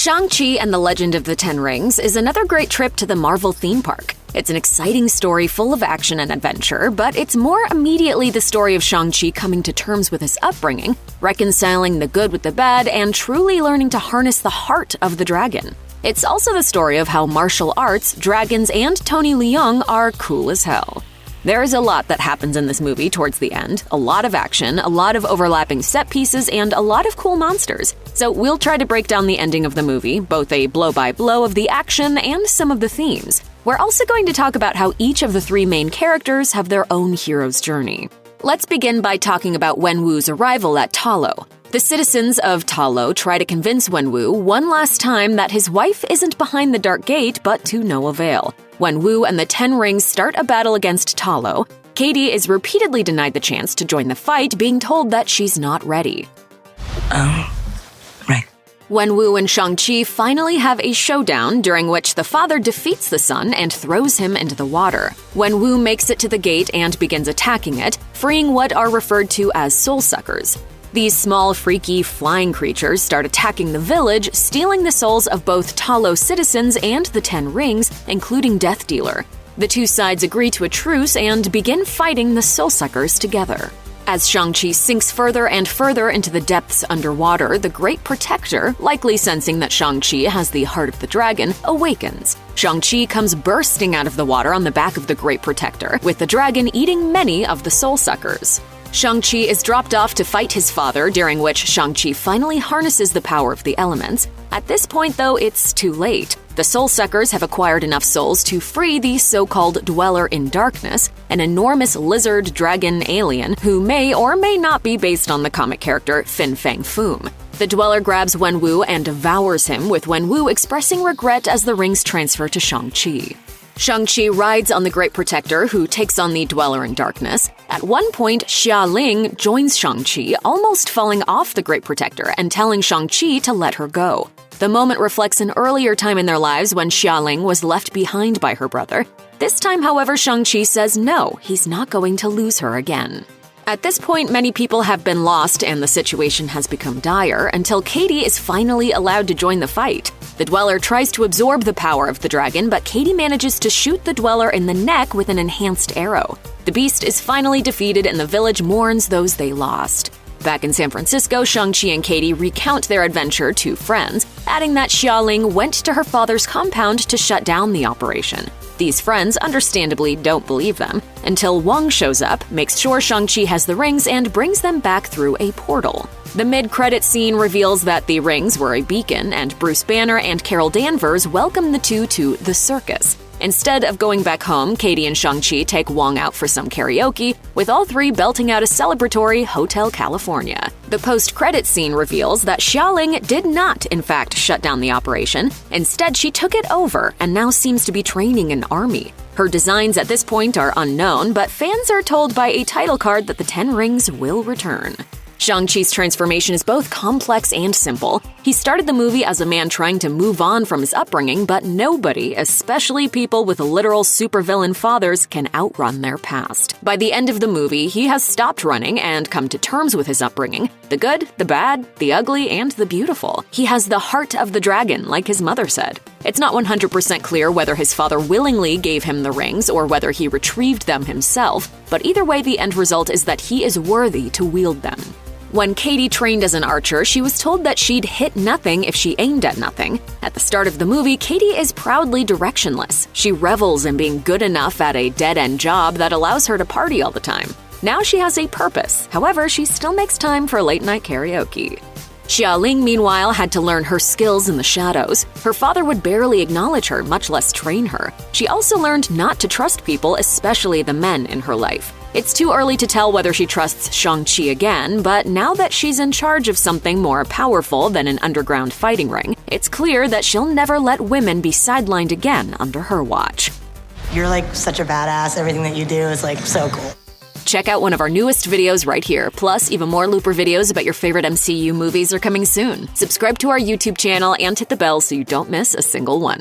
Shang-Chi and the Legend of the Ten Rings is another great trip to the Marvel theme park. It's an exciting story full of action and adventure, but it's more immediately the story of Shang-Chi coming to terms with his upbringing, reconciling the good with the bad, and truly learning to harness the heart of the dragon. It's also the story of how martial arts, dragons, and Tony Leung are cool as hell. There is a lot that happens in this movie towards the end, a lot of action, a lot of overlapping set pieces, and a lot of cool monsters. So we'll try to break down the ending of the movie, both a blow-by-blow of the action and some of the themes. We're also going to talk about how each of the three main characters have their own hero's journey. Let's begin by talking about Wenwu's arrival at Ta Lo. The citizens of Ta Lo try to convince Wenwu one last time that his wife isn't behind the Dark Gate, but to no avail. Wenwu and the Ten Rings start a battle against Ta Lo. Katie is repeatedly denied the chance to join the fight, being told that she's not ready. Right. Wenwu and Shang-Chi finally have a showdown, during which the father defeats the son and throws him into the water. Wenwu makes it to the gate and begins attacking it, freeing what are referred to as soul suckers. These small, freaky, flying creatures start attacking the village, stealing the souls of both Ta Lo citizens and the Ten Rings, including Death Dealer. The two sides agree to a truce and begin fighting the soul suckers together. As Shang-Chi sinks further and further into the depths underwater, the Great Protector, likely sensing that Shang-Chi has the heart of the dragon, awakens. Shang-Chi comes bursting out of the water on the back of the Great Protector, with the dragon eating many of the soul suckers. Shang-Chi is dropped off to fight his father, during which Shang-Chi finally harnesses the power of the elements. At this point, though, it's too late. The soul suckers have acquired enough souls to free the so-called Dweller in Darkness, an enormous lizard dragon alien who may or may not be based on the comic character Fin Fang Foom. The Dweller grabs Wenwu and devours him, with Wenwu expressing regret as the rings transfer to Shang-Chi. Shang-Chi rides on the Great Protector, who takes on the Dweller in Darkness. At one point, Xia Ling joins Shang-Chi, almost falling off the Great Protector and telling Shang-Chi to let her go. The moment reflects an earlier time in their lives when Xia Ling was left behind by her brother. This time, however, Shang-Chi says no, he's not going to lose her again. At this point, many people have been lost and the situation has become dire until Katie is finally allowed to join the fight. The Dweller tries to absorb the power of the dragon, but Katie manages to shoot the Dweller in the neck with an enhanced arrow. The beast is finally defeated and the village mourns those they lost. Back in San Francisco, Shang-Chi and Katie recount their adventure to friends, adding that Xia Ling went to her father's compound to shut down the operation. These friends understandably don't believe them, until Wong shows up, makes sure Shang-Chi has the rings, and brings them back through a portal. The mid-credit scene reveals that the rings were a beacon, and Bruce Banner and Carol Danvers welcome the two to the circus. Instead of going back home, Katie and Shang-Chi take Wong out for some karaoke, with all three belting out a celebratory Hotel California. The post-credit scene reveals that Xia Ling did not, in fact, shut down the operation. Instead, she took it over and now seems to be training an army. Her designs at this point are unknown, but fans are told by a title card that the Ten Rings will return. Shang-Chi's transformation is both complex and simple. He started the movie as a man trying to move on from his upbringing, but nobody, especially people with literal supervillain fathers, can outrun their past. By the end of the movie, he has stopped running and come to terms with his upbringing. The good, the bad, the ugly, and the beautiful. He has the heart of the dragon, like his mother said. It's not 100% clear whether his father willingly gave him the rings or whether he retrieved them himself, but either way, the end result is that he is worthy to wield them. When Katie trained as an archer, she was told that she'd hit nothing if she aimed at nothing. At the start of the movie, Katie is proudly directionless. She revels in being good enough at a dead-end job that allows her to party all the time. Now she has a purpose. However, she still makes time for late-night karaoke. Xia Ling, meanwhile, had to learn her skills in the shadows. Her father would barely acknowledge her, much less train her. She also learned not to trust people, especially the men in her life. It's too early to tell whether she trusts Shang-Chi again, but now that she's in charge of something more powerful than an underground fighting ring, it's clear that she'll never let women be sidelined again under her watch. You're like such a badass. Everything that you do is like so cool. Check out one of our newest videos right here. Plus, even more Looper videos about your favorite MCU movies are coming soon. Subscribe to our YouTube channel and hit the bell so you don't miss a single one.